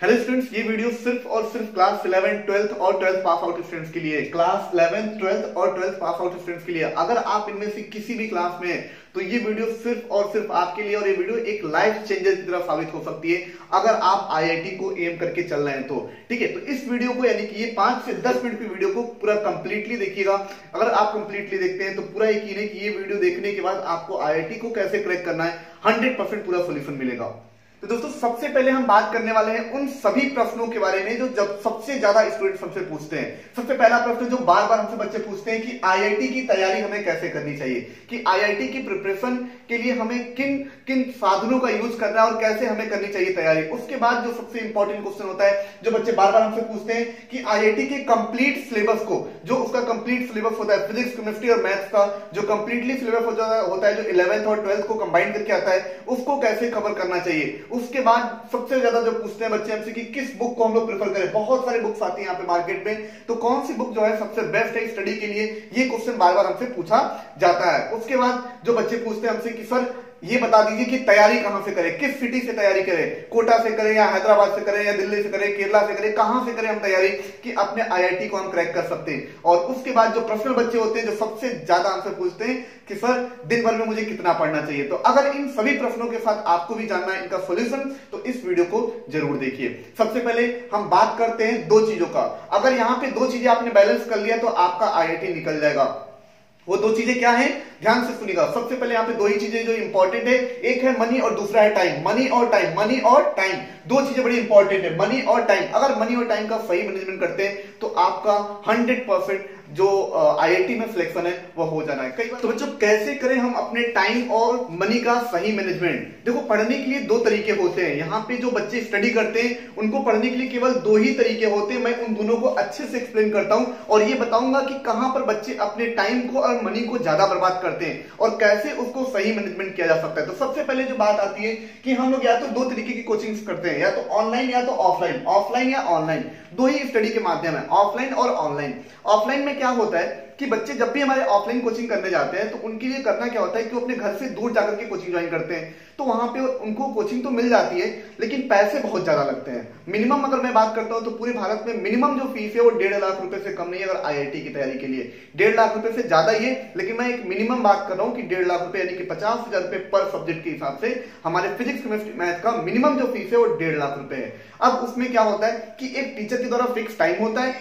Hello students, ये video सिर्फ और सिर्फ क्लास 11, 12th और 12th पास आउट स्टूडेंट्स के लिए, क्लास 11, 12th और 12th पास आउट स्टूडेंट्स के लिए। अगर आप इनमें से किसी भी क्लास में हैं तो ये वीडियो सिर्फ और सिर्फ आपके लिए, और ये वीडियो एक लाइफ चेंजर की तरह साबित हो सकती है अगर आप आईआईटी को एम करके चल रहे हैं तो। ठीक है, तो इस वीडियो को यानी कि ये 5 से 10 मिनट की वीडियो को पूरा कंप्लीटली देखिएगा। अगर आप कंप्लीटली देखते हैं तो पूरा यकीन है कि ये वीडियो देखने के बाद आपको आईआईटी को कैसे क्रैक करना है 100% पूरा सोल्यूशन मिलेगा। तो दोस्तों, सबसे पहले हम बात करने वाले हैं उन सभी प्रश्नों के बारे में जो जब सबसे ज्यादा स्टूडेंट्स हमसे पूछते हैं। सबसे पहला प्रश्न जो बार बार हमसे बच्चे पूछते हैं कि आईआईटी की तैयारी हमें कैसे करनी चाहिए, कि आईआईटी की प्रिपरेशन के लिए हमें किन किन साधनों का यूज करना है और कैसे हमें करनी चाहिए तैयारी। उसके बाद जो सबसे इंपॉर्टेंट क्वेश्चन होता है जो बच्चे बार बार हमसे पूछते हैं कि आईआईटी के कंप्लीट सिलेबस को, जो उसका कंप्लीट सिलेबस होता है फिजिक्स, केमिस्ट्री और मैथ्स का जो कंप्लीटली सिलेबस होता है, जो 11th और 12th को कंबाइन करके आता है, उसको कैसे कवर करना चाहिए। उसके बाद सबसे ज्यादा जो पूछते हैं बच्चे हमसे कि किस बुक को हम लोग प्रेफर करें। बहुत सारे बुक्स आती हैं यहाँ पे मार्केट में, तो कौन सी बुक जो है सबसे बेस्ट है स्टडी के लिए, ये क्वेश्चन बार बार हमसे पूछा जाता है। उसके बाद जो बच्चे पूछते हैं हमसे कि सर ये बता दीजिए कि तैयारी कहां से करें, किस सिटी से तैयारी करें, कोटा से करें या हैदराबाद से करें या दिल्ली से करें, केरला से करें, कहां से करें हम तैयारी कि अपने आईआईटी को हम क्रैक कर सकते हैं। और उसके बाद जो प्रोफेशनल बच्चे होते हैं जो सबसे ज्यादा हमसे पूछते हैं कि सर दिन भर में मुझे कितना पढ़ना चाहिए। तो अगर इन सभी प्रश्नों के साथ आपको भी जानना है इनका सोल्यूशन तो इस वीडियो को जरूर देखिए। सबसे पहले हम बात करते हैं दो चीजों का। अगर यहाँ पे दो चीजें आपने बैलेंस कर लिया तो आपका आईआईटी निकल जाएगा। वो दो चीजें क्या हैं, ध्यान से सुनिएगा। सबसे पहले यहाँ पे दो ही चीजें जो इंपॉर्टेंट है, एक है मनी और दूसरा है टाइम। मनी और टाइम, मनी और टाइम, दो चीजें बड़ी इंपॉर्टेंट है, मनी और टाइम। अगर मनी और टाइम का सही मैनेजमेंट करते हैं तो आपका 100% जो आईआईटी में सिलेक्शन है वो हो जाना है। कई बार तो बच्चों कैसे करें हम अपने टाइम और मनी का सही मैनेजमेंट। देखो, पढ़ने के लिए दो तरीके होते हैं। यहाँ पे जो बच्चे स्टडी करते हैं उनको पढ़ने के लिए केवल दो ही तरीके होते हैं। मैं उन दोनों को अच्छे से एक्सप्लेन करता हूं और ये बताऊंगा कि कहां पर बच्चे अपने टाइम को और मनी को ज्यादा बर्बाद करते हैं और कैसे उसको सही मैनेजमेंट किया जा सकता है। तो सबसे पहले जो बात आती है कि हम लोग या तो दो तरीके की कोचिंग करते हैं, या तो ऑनलाइन या तो ऑफलाइन, ऑफलाइन या ऑनलाइन, दो ही स्टडी के माध्यम है, ऑफलाइन और ऑनलाइन। ऑफलाइन में क्या होता है कि बच्चे जब भी हमारे ऑफलाइन कोचिंग करने जाते हैं तो उनके लिए करना क्या होता है कि वो अपने घर से दूर जाकर के कोचिंग ज्वाइन करते हैं। तो वहां पे उनको कोचिंग तो मिल जाती है लेकिन पैसे बहुत ज्यादा लगते हैं। मिनिमम अगर मैं बात करता हूं तो पूरे भारत में मिनिमम जो फीस है वो 1.5 लाख रुपए से कम नहीं है। अगर आईआईटी की तैयारी के लिए 1.5 लाख रुपए से ज्यादा ही है, लेकिन मैं एक मिनिमम बात कर रहा हूं कि 1.5 लाख रुपए यानी कि 50,000 रुपए पर सब्जेक्ट के हिसाब से हमारे फिजिक्स, केमिस्ट्री, मैथ का मिनिमम जो फीस है वो 1.5 लाख रुपए है। अब उसमें क्या होता है कि एक टीचर के द्वारा फिक्स टाइम होता है,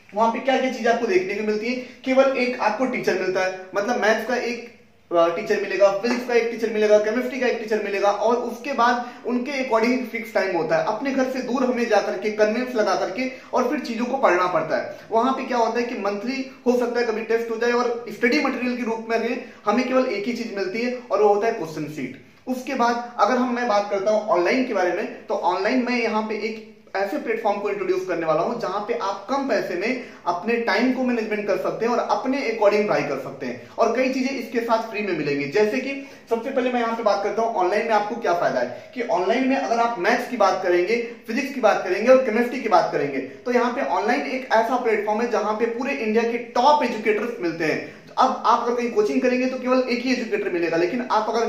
वहां पे क्या क्या चीज आपको देखने को मिलती है, केवल एक आपको टीचर मिलता है। मतलब मैथ्स का एक टीचर मिलेगा, फिजिक्स का एक टीचर मिलेगा, केमिस्ट्री का एक टीचर मिलेगा, और उसके बाद उनके अकॉर्डिंग फिक्स टाइम होता है। अपने घर से दूर हमें जाकर के कन्वेंस लगा करके और फिर चीजों को पढ़ना पड़ता है। वहां पे क्या होता है कि मंथली हो सकता है कभी टेस्ट हो जाए और स्टडी मटेरियल के रूप में हमें केवल एक ही चीज मिलती है और वो होता है क्वेश्चन शीट। उसके बाद अगर मैं बात करता हूं ऑनलाइन के बारे में, तो ऑनलाइन में यहाँ पे एक ऐसे प्लेटफॉर्म को इंट्रोड्यूस करने वाला हूं जहां पे आप कम पैसे में अपने टाइम को मैनेजमेंट कर सकते हैं और अपने अकॉर्डिंग ट्राई कर सकते हैं, और कई चीजें इसके साथ फ्री में मिलेंगी। जैसे कि सबसे पहले मैं यहां पे बात करता हूं ऑनलाइन में आपको क्या फायदा है कि ऑनलाइन में अगर आप मैथ्स की बात करेंगे, फिजिक्स की बात करेंगे और केमिस्ट्री की बात करेंगे तो यहाँ पे ऑनलाइन एक ऐसा प्लेटफॉर्म है जहां पे पूरे इंडिया के टॉप एजुकेटर्स मिलते हैं। अब आप अगर कहीं कोचिंग करेंगे तो केवल एक ही एजुकेटर मिलेगा, लेकिन आप अगर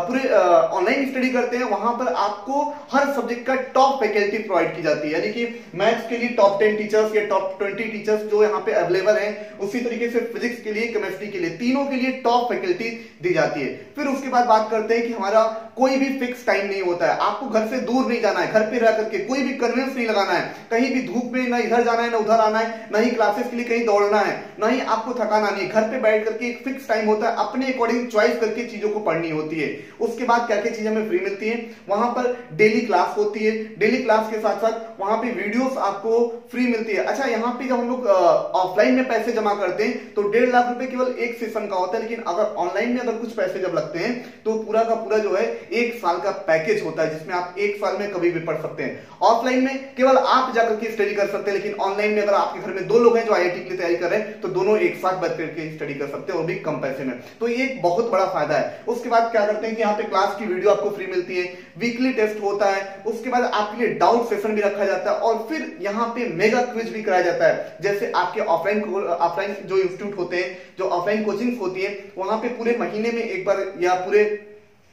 पूरे ऑनलाइन स्टडी करते हैं वहां पर आपको हर सब्जेक्ट का टॉप फैकल्टी प्रोवाइड की जाती है। यानी कि मैथ्स के लिए टॉप 10 टीचर्स या टॉप 20 टीचर्स जो यहाँ पे अवेलेबल हैं, उसी तरीके से फिजिक्स के लिए, केमिस्ट्री के लिए, तीनों के लिए टॉप फैकल्टी दी जाती है। फिर उसके बाद बात करते हैं कि हमारा कोई भी फिक्स टाइम नहीं होता है। आपको घर से दूर नहीं जाना है, घर पे रह करके कोई भी कन्वेंस नहीं लगाना है, कहीं भी धूप में ना इधर जाना है ना उधर आना है, ना ही क्लासेस के लिए कहीं दौड़ना है, ना ही आपको थकाना नहीं है। घर पे बैठ करके एक फिक्स टाइम होता है, अपने अकॉर्डिंग चॉइस करके चीजों को पढ़नी होती है। उसके बाद क्या क्या चीजें हमें फ्री मिलती है, वहां पर डेली क्लास होती है, डेली क्लास के साथ साथ वहां पे वीडियोस आपको फ्री मिलती है। अच्छा, यहाँ पे जब हम लोग ऑफलाइन में पैसे जमा करते हैं तो 1.5 लाख रुपए केवल एक सेशन का होता है, लेकिन अगर ऑनलाइन में अगर कुछ पैसे जब लगते हैं तो पूरा का पूरा जो है 1 साल का पैकेज होता है जिसमें आप 1 साल में कभी भी पढ़ सकते हैं। ऑफलाइन में केवल आप जाकर के स्टडी कर सकते हैं, लेकिन ऑनलाइन में अगर आपके घर में 2 लोग हैं जो आईआईटी के लिए तैयारी कर रहे हैं तो दोनों एक साथ बैठ करके स्टडी कर सकते हैं और भी कम पैसे में। तो ये एक बहुत बड़ा फायदा है। उसके बाद क्या करते हैं कि यहाँ पे क्लास की वीडियो आपको फ्री मिलती है, वीकली टेस्ट होता है, उसके बाद आपके लिए डाउट सेशन भी रखा जाता है और फिर यहाँ पे मेगा क्विज भी कराया जाता है। जैसे आपके ऑफलाइन जो इंस्टीट्यूट होते हैं, जो ऑफलाइन कोचिंग होती है, वहां पे पूरे महीने में एक बार या पूरे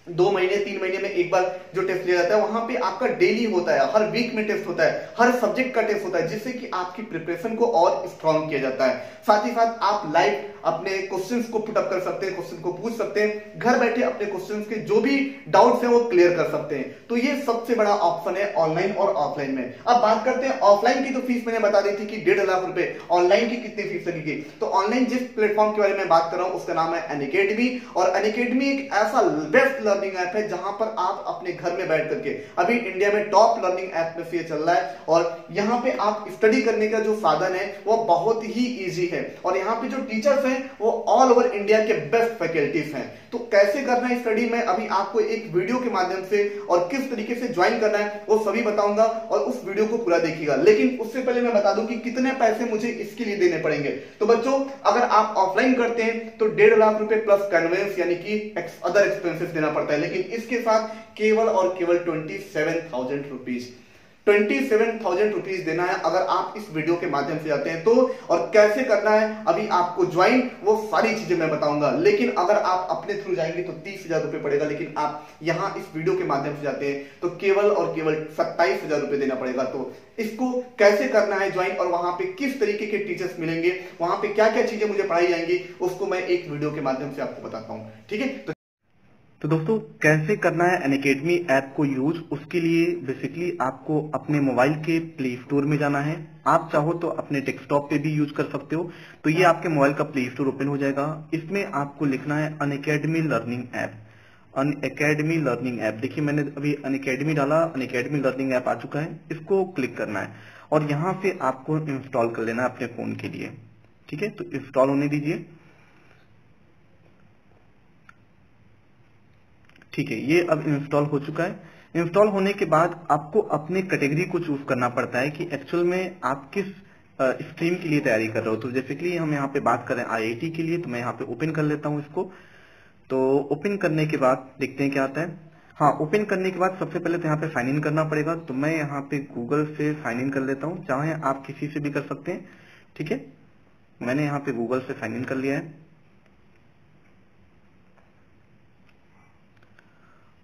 2 महीने 3 महीने में एक बार जो टेस्ट लिया जाता है, वहां पे आपका डेली होता है, हर वीक में टेस्ट होता है, हर सब्जेक्ट का टेस्ट होता है, जिससे कि आपकी प्रिपरेशन को और स्ट्रॉन्ग किया जाता है। साथ ही साथ आप लाइव अपने क्वेश्चंस को पुट अप कर सकते हैं, क्वेश्चन को पूछ सकते हैं, घर बैठे अपने क्वेश्चंस के जो भी डाउट्स हैं वो क्लियर कर सकते हैं। तो ये सबसे बड़ा ऑप्शन है ऑनलाइन और ऑफलाइन में। अब बात करते हैं ऑफलाइन की, तो फीस मैंने बता दी थी कि 1.5 लाख रुपए। ऑनलाइन की कितनी फीस लगेगी? तो ऑनलाइन जिस प्लेटफॉर्म के बारे में बात कर रहा हूं उसका नाम है अनअकैडमी, और अनअकैडमी एक ऐसा बेस्ट लर्निंग ऐप है जहां पर आप अपने घर में बैठ करके, अभी इंडिया में टॉप लर्निंग ऐप में से ये चल रहा है, और यहां पे आप स्टडी करने का जो साधन है वो बहुत ही इजी है, और यहां पे जो टीचर्स हैं वो ऑल ओवर इंडिया के बेस्ट फैकल्टीज हैं। तो कैसे करना है स्टडी, मैं अभी आपको एक वीडियो के माध्यम से और किस तरीके से ज्वाइन करना है वो सभी बताऊंगा, और उस वीडियो को पूरा देखिएगा। लेकिन उससे पहले मैं बता दूं कि कितने पैसे मुझे इसके लिए देने पड़ेंगे। तो बच्चों, अगर आप ऑफलाइन करते हैं तो 1.5 लाख रुपए प्लस कन्वेंस यानी कि अदर एक्सपेंसेस देना पड़ता है, लेकिन इसके साथ केवल और केवल 27,000 रुपीज 27,000 रुपीज देना है अगर आप इस वीडियो के माध्यम से जाते हैं तो। और कैसे करना है अभी आपको ज्वाइन, वो सारी चीजें मैं बताऊंगा। लेकिन अगर आप अपने थ्रू जाएंगे तो 30,000 रुपए पड़ेगा, लेकिन आप यहां इस वीडियो के माध्यम से जाते हैं तो केवल और केवल 27,000 रुपए देना पड़ेगा। तो इसको कैसे करना है ज्वाइन, और वहां पे किस तरीके के टीचर्स मिलेंगे, वहां पे क्या क्या चीजें मुझे पढ़ाई जाएंगी, उसको मैं एक वीडियो के माध्यम से आपको बताता हूं। ठीक है, तो दोस्तों, कैसे करना है अनअकैडमी ऐप को यूज, उसके लिए बेसिकली आपको अपने मोबाइल के प्ले स्टोर में जाना है। आप चाहो तो अपने डेस्कटॉप पे भी यूज कर सकते हो। तो ये आपके मोबाइल का प्ले स्टोर ओपन हो जाएगा। इसमें आपको लिखना है Unacademy learning app. Unacademy learning app, देखिए मैंने अभी अनअकैडमी डाला, अनअकैडमी लर्निंग ऐप आ चुका है। इसको क्लिक करना है और यहाँ से आपको इंस्टॉल कर लेना है अपने फोन के लिए। ठीक है, तो इंस्टॉल होने दीजिए। ठीक है, ये अब इंस्टॉल हो चुका है। इंस्टॉल होने के बाद आपको अपने कैटेगरी को चूज करना पड़ता है कि एक्चुअल में आप किस स्ट्रीम के लिए तैयारी कर रहे हो। तो बेसिकली हम यहाँ पे बात कर रहे हैं आईआईटी के लिए, तो मैं यहाँ पे ओपन कर लेता हूँ इसको। तो ओपन करने के बाद देखते हैं क्या आता है। हाँ, ओपन करने के बाद सबसे पहले तो यहाँ पे साइन इन करना पड़ेगा। तो मैं यहाँ पे गूगल से साइन इन कर लेता हूँ, चाहे आप किसी से भी कर सकते हैं। ठीक है, मैंने यहाँ पे गूगल से साइन इन कर लिया है।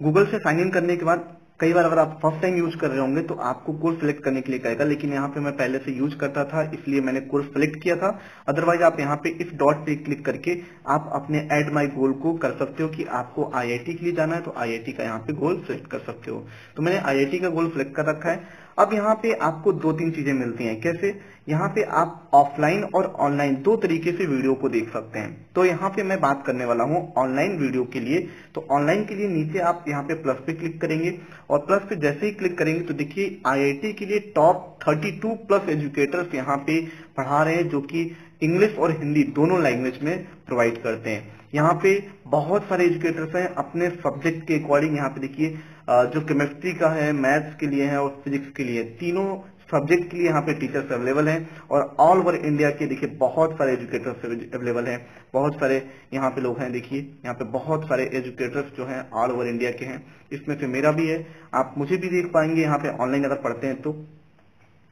गूगल से साइन इन करने के बाद कई बार अगर आप फर्स्ट टाइम यूज कर रहे होंगे तो आपको कोर्स सिलेक्ट करने के लिए कहेगा, लेकिन यहाँ पे मैं पहले से यूज करता था इसलिए मैंने कोर्स सिलेक्ट किया था। अदरवाइज आप यहाँ पे इस डॉट पे क्लिक करके आप अपने ऐड माई गोल को कर सकते हो कि आपको आईआईटी के लिए जाना है तो आईआईटी का यहाँ पे गोल सिलेक्ट कर सकते हो। तो मैंने आईआईटी का गोल सिलेक्ट कर रखा है। अब यहाँ पे आपको 2-3 चीजें मिलती हैं। कैसे? यहाँ पे आप ऑफलाइन और ऑनलाइन 2 तरीके से वीडियो को देख सकते हैं। तो यहाँ पे मैं बात करने वाला हूँ ऑनलाइन वीडियो के लिए। तो ऑनलाइन के लिए नीचे आप यहाँ पे प्लस पे क्लिक करेंगे, और प्लस पे जैसे ही क्लिक करेंगे तो देखिए आईआईटी के लिए टॉप 32 प्लस एजुकेटर्स यहाँ पे पढ़ा रहे हैं, जो कि इंग्लिश और हिंदी दोनों लैंग्वेज में प्रोवाइड करते हैं। यहाँ पे बहुत सारे एजुकेटर्स हैं अपने सब्जेक्ट के अकॉर्डिंग। यहाँ पे देखिए जो केमिस्ट्री का है, मैथ्स के लिए है और फिजिक्स के लिए, तीनों सब्जेक्ट के लिए यहाँ पे टीचर्स अवेलेबल हैं। और ऑल ओवर इंडिया के देखिए बहुत सारे एजुकेटर्स अवेलेबल हैं, बहुत सारे यहाँ पे लोग हैं। देखिए यहाँ पे बहुत सारे एजुकेटर्स जो हैं ऑल ओवर इंडिया के हैं, इसमें से मेरा भी है। आप मुझे भी देख पाएंगे यहाँ पे ऑनलाइन अगर पढ़ते हैं तो।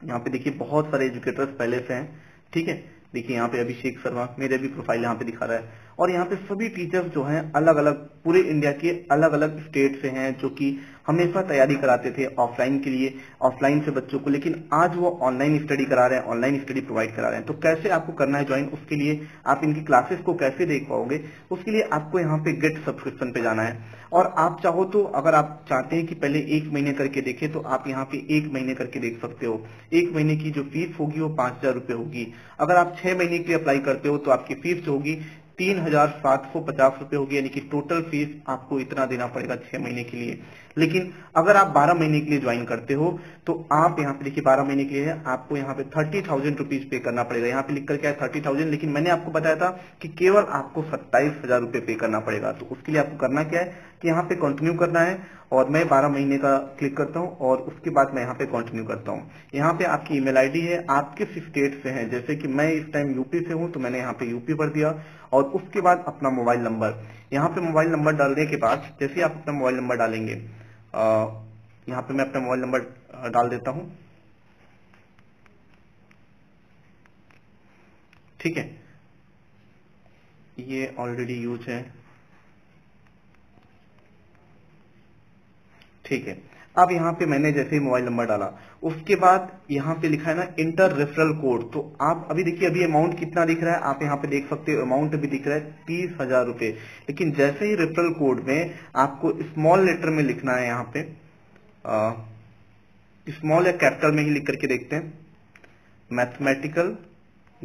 यहाँ पे देखिए बहुत सारे एजुकेटर्स पहले से हैं। ठीक है, देखिए यहाँ पे अभिषेक शर्मा, मेरे भी प्रोफाइल यहाँ पे दिखा रहा है। और यहाँ पे सभी टीचर्स जो हैं अलग अलग पूरे इंडिया के अलग अलग स्टेट से हैं, जो कि हमेशा तैयारी कराते थे ऑफलाइन के लिए, ऑफलाइन से बच्चों को, लेकिन आज वो ऑनलाइन स्टडी करा रहे हैं, ऑनलाइन स्टडी प्रोवाइड करा रहे हैं। तो कैसे आपको करना है ज्वाइन, उसके लिए आप इनकी क्लासेस को कैसे देख पाओगे, उसके लिए आपको यहाँ पे गेट सब्सक्रिप्शन पे जाना है। और आप चाहो तो अगर आप चाहते हैं कि पहले 1 महीने करके देखें तो आप यहाँ पे 1 महीने करके देख सकते हो। 1 महीने की जो फीस होगी वो 5,000 रुपए होगी। अगर आप 6 महीने के लिए अप्लाई करते हो तो आपकी फीस जो होगी 3,750 रुपए होगी, यानी कि टोटल फीस आपको इतना देना पड़ेगा 6 महीने के लिए। लेकिन अगर आप 12 महीने के लिए ज्वाइन करते हो तो आप यहाँ पे देखिए 12 महीने के लिए है, आपको यहाँ पे 30,000 रुपीज पे करना पड़ेगा। यहाँ पे लिख कर क्या है 30,000, लेकिन मैंने आपको बताया था कि केवल आपको 27,000 रुपए पे करना पड़ेगा। तो उसके लिए आपको करना क्या है कि यहाँ पे कंटिन्यू करना है, और मैं 12 महीने का क्लिक करता हूँ और उसके बाद मैं यहाँ पे कंटिन्यू करता हूँ। यहाँ पे आपकी ईमेल आईडी है, आप किस स्टेट से हैं, जैसे कि मैं इस टाइम यूपी से हूँ तो मैंने यहाँ पे यूपी भर दिया। और उसके बाद अपना मोबाइल नंबर, यहाँ पे मोबाइल नंबर डालने के बाद जैसे आप अपना मोबाइल नंबर डालेंगे, यहाँ पे मैं अपना मोबाइल नंबर डाल देता हूँ। ठीक है, ये ऑलरेडी यूज है। ठीक है। अब यहाँ पे मैंने जैसे ही मोबाइल नंबर डाला, उसके बाद यहाँ पे लिखा है ना इंटर रेफरल कोड। तो आप अभी देखिए, अभी अमाउंट कितना दिख रहा है, आप यहाँ पे देख सकते हो अमाउंट अभी दिख रहा है 30,000 रुपए। लेकिन जैसे ही रेफरल कोड में आपको स्मॉल लेटर में लिखना है, यहाँ पे स्मॉल या कैपिटल में ही लिख करके देखते हैं, मैथमेटिकल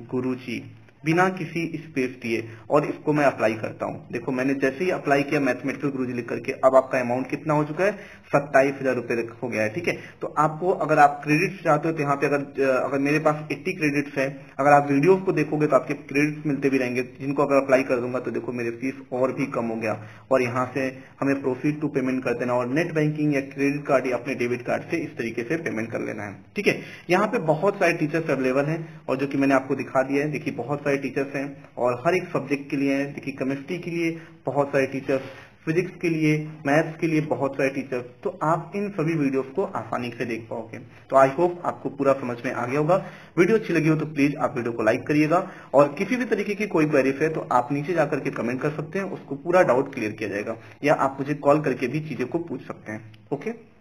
गुरुजी, बिना किसी स्पेस दिए, और इसको मैं अप्लाई करता हूं। देखो मैंने जैसे ही अप्लाई किया मैथमेटिकल गुरुजी लिख करके, अब आपका अमाउंट कितना हो चुका है, 27,000 रुपए हो गया है। ठीक है, तो आपको अगर आप क्रेडिट्स चाहते हो तो यहाँ पे अगर मेरे पास 80 क्रेडिट्स है, अगर आप वीडियोस को देखोगे तो आपके क्रेडिट्स मिलते भी रहेंगे, जिनको अगर अप्लाई कर दूंगा तो देखो मेरे फीस और भी कम हो गया। और यहाँ से हमें प्रोसीड टू पेमेंट कर देना, और नेट बैंकिंग या क्रेडिट कार्ड या अपने डेबिट कार्ड से इस तरीके से पेमेंट कर लेना है। ठीक है, यहाँ पे बहुत सारे टीचर्स अवेलेबल हैं, और जो कि मैंने आपको दिखा दिया है। देखिए बहुत सारे टीचर्स हैं, और हर एक सब्जेक्ट के लिए हैं। देखिए केमिस्ट्री के लिए बहुत सारे टीचर्स, फिजिक्स के लिए, मैथ्स के लिए बहुत सारे टीचर्स। तो आप इन सभी वीडियोस को आसानी से देख पाओगे। तो आई होप आपको पूरा समझ में आ गया होगा। वीडियो अच्छी लगी हो तो प्लीज आप वीडियो को लाइक करिएगा, और किसी भी तरीके की कोई क्वेरीज है तो आप नीचे जाकर के कमेंट कर सकते हैं, उसको पूरा डाउट क्लियर किया जाएगा, या आप मुझे कॉल करके भी चीजें को पूछ सकते हैं। ओके।